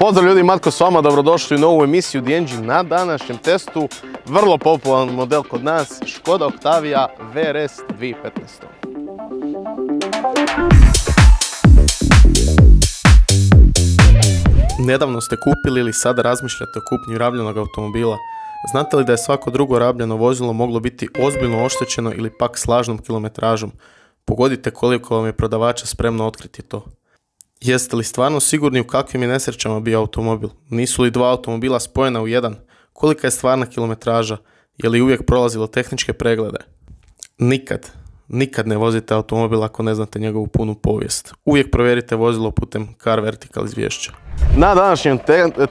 Pozdrav ljudi, Matko s vama, dobrodošli u novu emisiju The Engine. Na današnjem testu vrlo popularan model kod nas, Škoda Octavia VRS 2015. Nedavno ste kupili ili sada razmišljate o kupnji rabljenog automobila. Znate li da je svako drugo rabljeno vozilo moglo biti ozbiljno oštećeno ili pak s lažnom kilometražom? Pogodite koliko vam je prodavača spremno otkriti to. Jeste li stvarno sigurni u kakvim je nesrećama bio automobil? Nisu li dva automobila spojena u jedan? Kolika je stvarna kilometraža? Je li uvijek prolazilo tehničke preglede? Nikad ne vozite automobil ako ne znate njegovu punu povijest. Uvijek provjerite vozilo putem Car Vertical izvješća. Na današnjem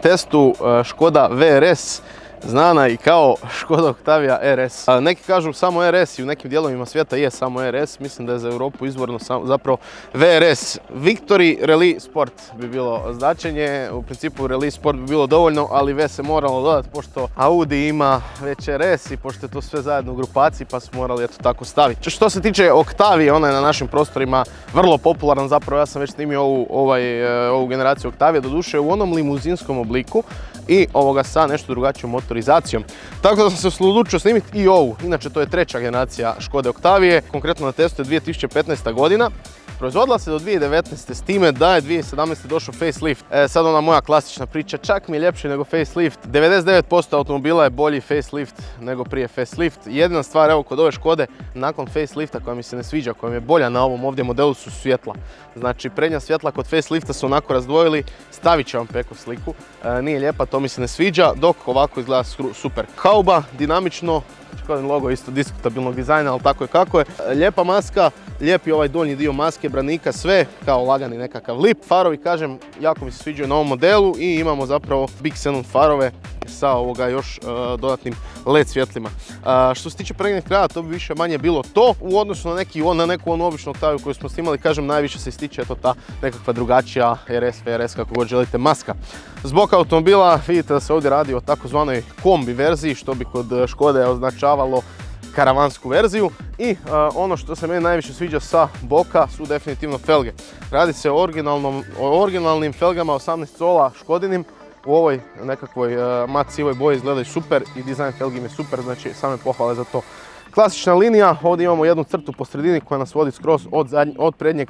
testu Škoda VRS, znana i kao Škoda Octavia RS. Neki kažu samo RS i u nekim dijelovima svijeta je samo RS. Mislim da je za Europu izvorno zapravo VRS. Victory Rally Sport bi bilo značenje. U principu Rally Sport bi bilo dovoljno, ali V se moralo dodati pošto Audi ima već RS i pošto je to sve zajedno u grupaciji pa smo morali eto tako staviti. Što se tiče Octavije, ona je na našim prostorima vrlo popularan. Zapravo ja sam već snimio ovu generaciju Octavije, doduše u onom limuzinskom obliku i ovoga sa nešto drugačijom motorizacijom. Tako da sam se odlučio snimiti i ovu. Inače to je treća generacija Škode Octavije, konkretno na testu je 2015. godina. Proizvodila se do 2019. s time da je 2017. došao facelift. Sad ona moja klasična priča, čak mi je ljepši nego facelift. 99% automobila je bolji facelift nego prije facelift. Jedina stvar evo kod ove Škode, nakon facelifta koja mi se ne sviđa, koja mi je bolja na ovom ovdje modelu su svjetla. Znači prednja svjetla kod facelifta su onako razdvojili, stavit će vam preko sliku. Nije lijepa, to mi se ne sviđa, dok ovako izgleda super. Hauba, dinamično, logo isto diskutabilnog dizajna, ali tako je kako je. Lijepa maska, lijepi ovaj donji dio maske, branika, sve kao lagani nekakav lip. Farovi, kažem, jako mi se sviđaju na ovom modelu i imamo zapravo Big Xenon farove sa ovoga još dodatnim LED svjetlima. Što se tiče prednjeg kraja, to bi više manje bilo to u odnosu na neku onu običnu Octaviju koju smo snimali. Kažem, najviše se ističe eto ta nekakva drugačija RS, VRS, kako god želite, maska. Zbog automobila vidite da se ovdje radi o takozvanoj kombi verziji, što bi kod Škode označavalo karavansku verziju. I ono što se meni najviše sviđa sa boka su definitivno felge. Radi se o originalnim felgama 18 cola Škodinim. U ovoj nekakvoj mat sivoj boji izgledaju super i dizajn felgi im je super, znači same pohvale za to. Klasična linija, ovdje imamo jednu crtu po sredini koja nas vodi skroz od prednjeg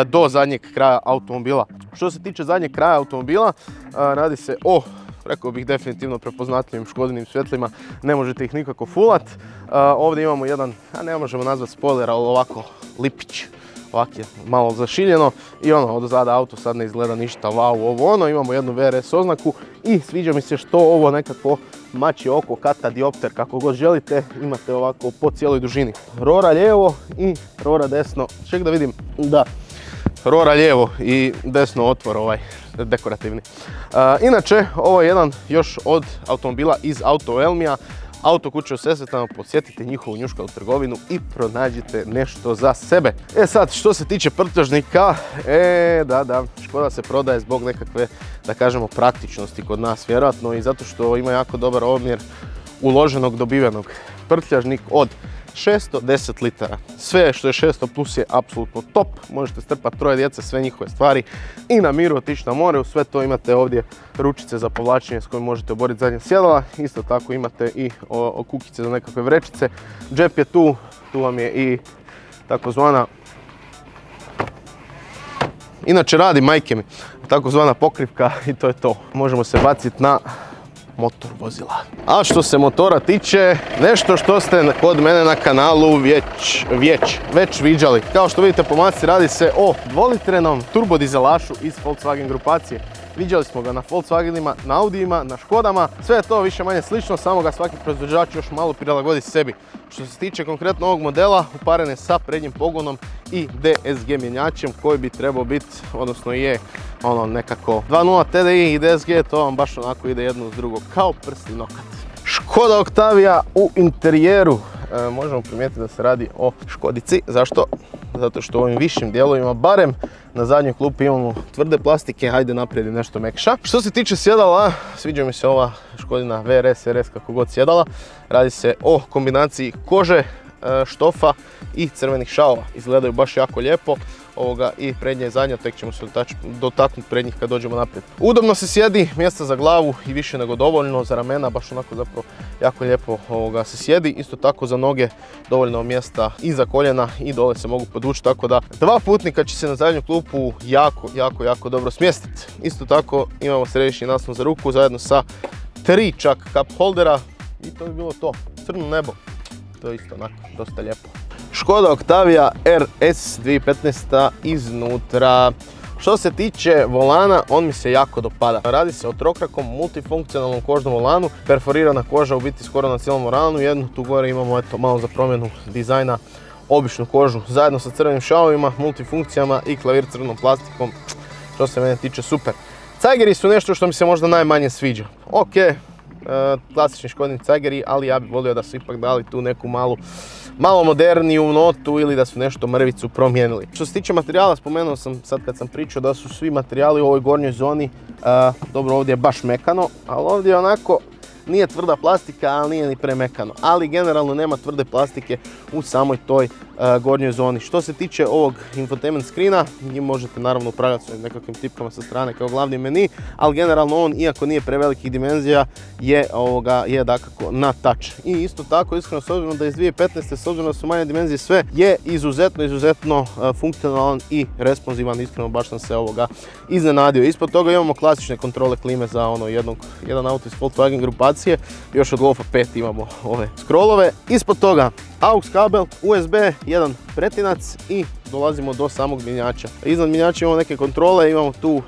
do zadnjeg kraja automobila. Što se tiče zadnjeg kraja automobila, radi se o, rekao bih, definitivno prepoznatljivim Škodinim svjetlima, ne možete ih nikako fulat. Ovdje imamo jedan, ne možemo nazvati spoiler, ali ovako lipić. Ovako je malo zašiljeno i ono, od zada auto sad ne izgleda ništa wow, ovo ono. Imamo jednu VRS oznaku i sviđa mi se što ovo nekako mači oko, kata, diopter, kako god želite. Imate ovako po cijeloj dužini. Rora lijevo i rora desno. Ček da vidim, da. Rora lijevo i desno otvor ovaj dekorativni. Inače, ovo je jedan još od automobila iz Auto Elmija. Auto kuće u Sesvetama, posjetite njihovu njuškalu trgovinu i pronađite nešto za sebe. Sad, što se tiče prtljažnika, da, Škoda se prodaje zbog nekakve, da kažemo, praktičnosti kod nas, vjerojatno i zato što ima jako dobar omjer uloženog dobivenog. Prtljažnik od 610 litara. Sve što je 600 plus je apsolutno top. Možete strpati troje djece, sve njihove stvari i na miru otići na more. U sve to imate ovdje ručice za povlačenje s kojim možete oboriti zadnje sjedala. Isto tako imate i kukice za nekakve vrećice. Džep je tu vam je i takozvana, inače radi majke mi, takozvana pokrivka i to je to. Možemo se baciti na motor vozila. A što se motora tiče, nešto što ste kod mene na kanalu već viđali. Kao što vidite po masci, radi se o dvolitrenom turbodizelašu iz Volkswagen grupacije. Viđali smo ga na Volkswagenima, na Audijima, na Škodama. Sve je to više manje slično, samo ga svaki proizvođač još malo prilagodi sebi. Što se tiče konkretno ovog modela, uparen je sa prednjim pogonom i DSG mjenjačem koji bi trebao biti, odnosno je ono nekako 2.0 TDI i DSG, to vam baš onako ide jedno uz drugo kao prst i nokat. Škoda Octavia u interijeru. Možemo primijetiti da se radi o Škodici. Zašto? Zato što u ovim višim dijelovima, barem na zadnjoj klupi, imamo tvrde plastike, hajde naprijed nešto mekša. Što se tiče sjedala, sviđa mi se ova Škodina VRS, RS, kako god sjedala. Radi se o kombinaciji kože, štofa i crvenih šavova. Izgledaju baš jako lijepo. ovoga i prednja i zadnja, tek ćemo se dotaknuti prednjih kad dođemo naprijed. Udobno se sjedi, mjesta za glavu i više nego dovoljno, za ramena baš onako zapravo jako lijepo se sjedi. Isto tako za noge dovoljno mjesta i za koljena i dole se mogu podvući, tako da dva putnika će se na zadnju klupu jako dobro smjestiti. Isto tako imamo središnji naslon za ruku zajedno sa 3 čak cup holdera i to bi bilo to. Crno nebo, to je isto onako dosta lijepo. Škoda Octavia RS 2015 iznutra. Što se tiče volana, on mi se jako dopada. Radi se o trokrakom multifunkcionalnom kožnom volanu, perforirana koža u biti skoro na cijelom volanu, jednu tu gore imamo eto malo za promjenu dizajna običnu kožu zajedno sa crvenim šavovima, multifunkcijama i klavir crvenom plastikom, što se mene tiče super. Cajgeri su nešto što mi se možda najmanje sviđa. Ok, klasični škodni cajgeri, ali ja bih volio da su ipak dali tu neku malo moderniju notu ili da su nešto mrvicu promijenili. Što se tiče materijala, spomenuo sam sad kad sam pričao da su svi materijali u ovoj gornjoj zoni, dobro ovdje je baš mekano, ali ovdje je onako, nije tvrda plastika, ali nije ni premekano. Ali generalno nema tvrde plastike u samoj toj gornjoj zoni. Što se tiče ovog infotainment screena, njim možete naravno upravljati svojim nekakvim tipkama sa strane kao glavni meni, ali generalno on, iako nije prevelikih dimenzija, je dakako na touch. I isto tako, iskreno, s obzirom da je iz 2015. s obzirom da su manje dimenzije sve, je izuzetno funkcionalan i responsivan. Iskreno, baš sam se iznenadio. Ispod toga imamo klasične kontrole klime za jedan auto iz Volkswagen grupacije. Još od Golfa 5 imamo ove scrollove. Ispod toga AUX kabel, USB, jedan pretinac i dolazimo do samog mjenjača. Iznad mjenjača imamo neke kontrole, imamo tu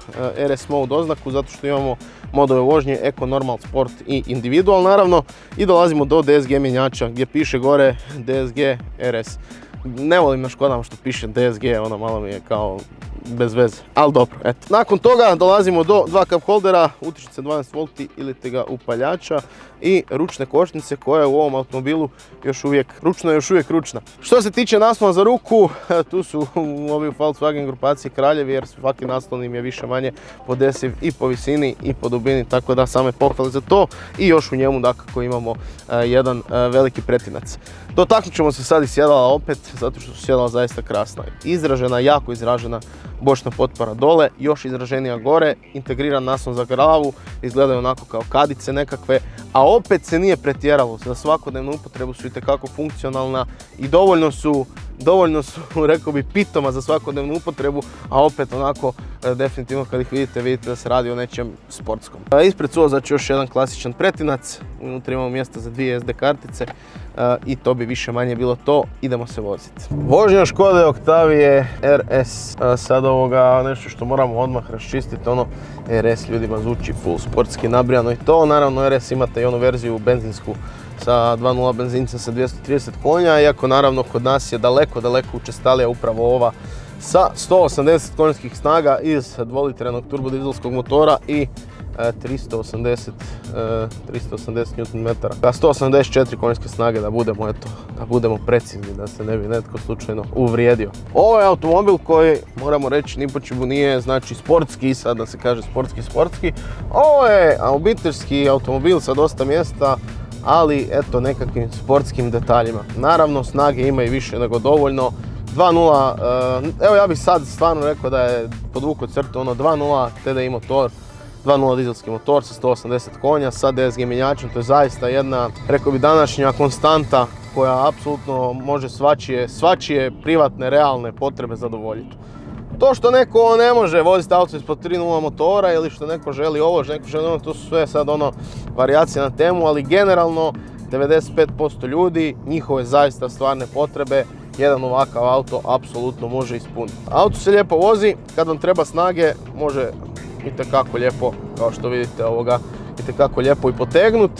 RS Mode oznaku zato što imamo modove vožnje Eco, Normal, Sport i Individual naravno. I dolazimo do DSG mjenjača gdje piše gore DSG RS. Ne volim na Škodama što piše DSG, ona malo mi je kao bez veze, ali dobro, eto. Nakon toga dolazimo do dva cup holdera, utičnice 12 V ili ga upaljača i ručne kočnice koja je u ovom automobilu još uvijek ručna. Što se tiče naslona za ruku, tu su ovi u Volkswagen grupaciji kraljevi jer svaki naslon im je više manje podesiv i po visini i po dubini, tako da same pohvale za to i još u njemu dakako imamo jedan veliki pretinac. Dotaknut ćemo se sad i sjedala opet, zato što su sjedala zaista krasna. Izražena, jako izražena bočna potpora dole, još izraženija gore, integriran naslon za glavu, izgledaju onako kao kadice nekakve, a opet se nije pretjeralo, za svakodnevnu upotrebu su itekako funkcionalna i dovoljno su, rekao bi, pitoma za svakodnevnu upotrebu, a opet onako definitivno kad ih vidite da se radi o nečem sportskom. Ispred su znači još jedan klasičan pretinac, unutra imamo mjesta za 2 SD kartice i to bi više manje bilo to, idemo se voziti. Vožnja Škode Octavije RS, sad nešto što moramo odmah raščistiti, RS ljudima zvuči full sportski nabrijano i to, naravno RS imate i onu verziju benzinsku sa 2.0 benzinca sa 230 konja, iako naravno kod nas je daleko učestalija upravo ova sa 180 konjskih snaga iz 2-litrenog turbodizelskog motora i 380 Nm, 184 konjske snage da budemo precizni, da se ne bi netko slučajno uvrijedio. Ovo je automobil koji, moramo reći, ni po čemu nije znači sportski, sad da se kaže sportski. Ovo je obiteljski automobil sa dosta mjesta, ali eto nekakvim sportskim detaljima. Naravno snage ima i više nego dovoljno. 2.0, evo ja bih sad stvarno rekao da je podvukao crtu 2.0 TDI motor, 2.0 dizelski motor sa 180 konja sa DSG mjenjačem. To je zaista jedna, rekao bi, današnja konstanta koja apsolutno može svačije privatne, realne potrebe zadovoljiti. To što neko ne može voziti auto ispod 3.0 motora ili što neko želi ovo, što neko želi ono, to su sve sad varijacije na temu, ali generalno 95% ljudi, njihove zaista stvarne potrebe, jedan ovakav auto apsolutno može ispuniti. Auto se lijepo vozi, kad vam treba snage može itekako lijepo, kao što vidite itekako lijepo i potegnut.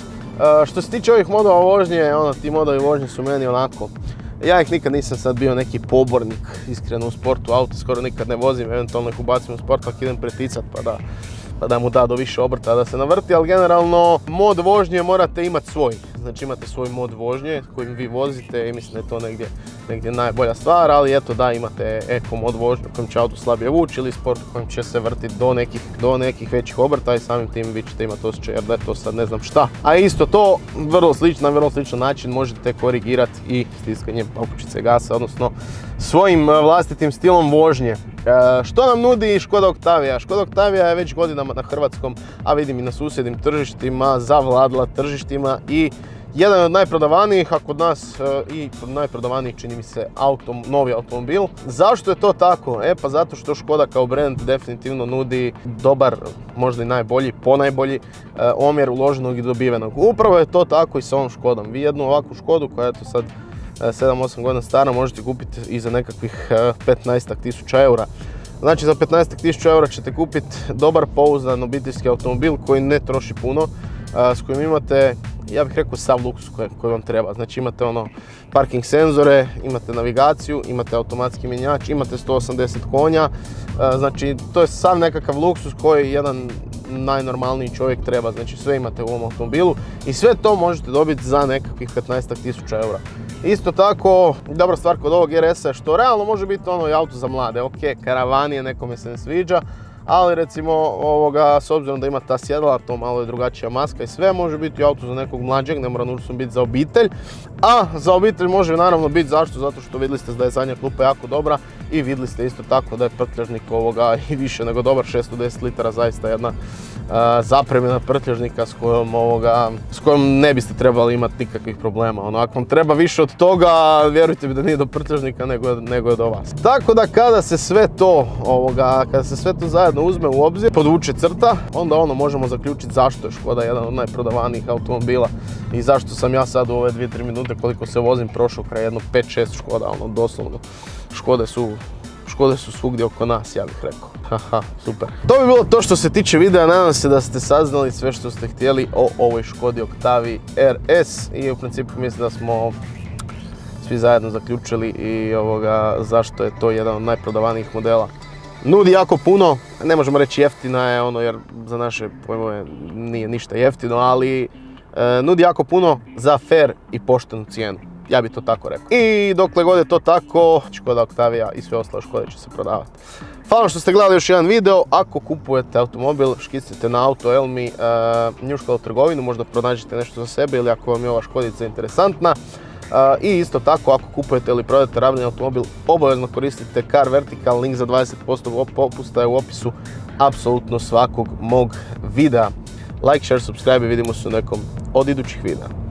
Što se tiče ovih modova vožnje, ti modovi vožnje su meni onako, ja ih nikad nisam sad bio neki pobornik, iskreno u sportu, auto skoro nikad ne vozim, eventualno ih ubacim u sport ako idem preticat pa da mu da do više obrta da se navrti, ali generalno mod vožnje morate imati svoj. znači imate svoj mod vožnje kojim vi vozite i mislim da je to negdje najbolja stvar, ali eto da, imate eko mod vožnje kojim će auto slabije vući ili sport kojim će se vrtiti do nekih većih obrta i samim tim vi ćete imati osjećaj jer da je to sad ne znam šta. A isto to, na vrlo sličan način možete korigirati i stiskanjem papučice gasa, odnosno svojim vlastitim stilom vožnje. Što nam nudi Škoda Octavia? Škoda Octavia je već godinama na hrvatskom, a vidim i na susjednim tržištima, zavladala tržištima i jedan od najprodavanijih, a kod nas i najprodavanijih čini mi se novi automobil. Zašto je to tako? Pa zato što Škoda kao brand definitivno nudi dobar, možda i najbolji, ponajbolji omjer uloženog i dobivenog. Upravo je to tako i sa ovom Škodom. Vi jednu ovakvu Škodu koja je to sad 7-8 godina stara možete kupiti i za nekakvih 15.000 eura. Znači za 15.000 eura ćete kupiti dobar, pouzdan obiteljski automobil koji ne troši puno, s kojim imate, ja bih rekao, sav luksuz koji vam treba. Znači imate parking senzore, imate navigaciju, imate automatski mjenjač, imate 180 konja. Znači to je sav nekakav luksuz koji jedan najnormalniji čovjek treba. Znači sve imate u ovom automobilu i sve to možete dobiti za nekakvih 15.000 eura. Isto tako, dobra stvar kod ovog RS-a je što realno može biti i auto za mlade. Ok, karavan je, nekome se ne sviđa, ali recimo s obzirom da ima ta sjedala, to malo je drugačija maska i sve, može biti auto za nekog mlađeg, ne mora nužno biti za obitelj. A za obitelj može naravno biti zašto? Zato što vidjeli ste da je zadnja klupa jako dobra i vidjeli ste isto tako da je prtljažnik i više nego dobar, 610 litara, zaista jedna zapremljena prtljažnika s kojom ne biste trebali imati nikakvih problema. Ako vam treba više od toga, vjerujte mi da nije do prtljažnika nego je do vas. Tako da kada se sve to zajedno uzme u obzir, podvuče crta, onda možemo zaključiti zašto je Škoda jedan od najprodavanijih automobila i zašto sam ja sad u ove 2-3 minute koliko se vozim prošao kraj jedno 5-6 Škoda, doslovno. Škode su svugdje oko nas, ja bih rekao. Haha, super. To bi bilo to što se tiče videa, nadam se da ste saznali sve što ste htjeli o ovoj Škodi Octavii RS i u principu mislim da smo svi zajedno zaključili i zašto je to jedan od najprodavanijih modela. Nudi jako puno, ne možemo reći jeftina je jer za naše pojmove nije ništa jeftino, ali nudi jako puno za fair i poštenu cijenu. Ja bih to tako rekao. I dokle god je to tako, Škoda Octavia i sve ostale Škode će se prodavati. Hvala što ste gledali još jedan video. Ako kupujete automobil, škicite na Auto Elmi, njuškalo trgovinu, možda pronađete nešto za sebe ili ako vam je ova Škodica interesantna. I isto tako, ako kupujete ili prodajete rabljeni automobil, obavezno koristite Car Vertical, link za 20% popusta je u opisu apsolutno svakog mog videa. Like, share, subscribe i vidimo se u nekom od idućih videa.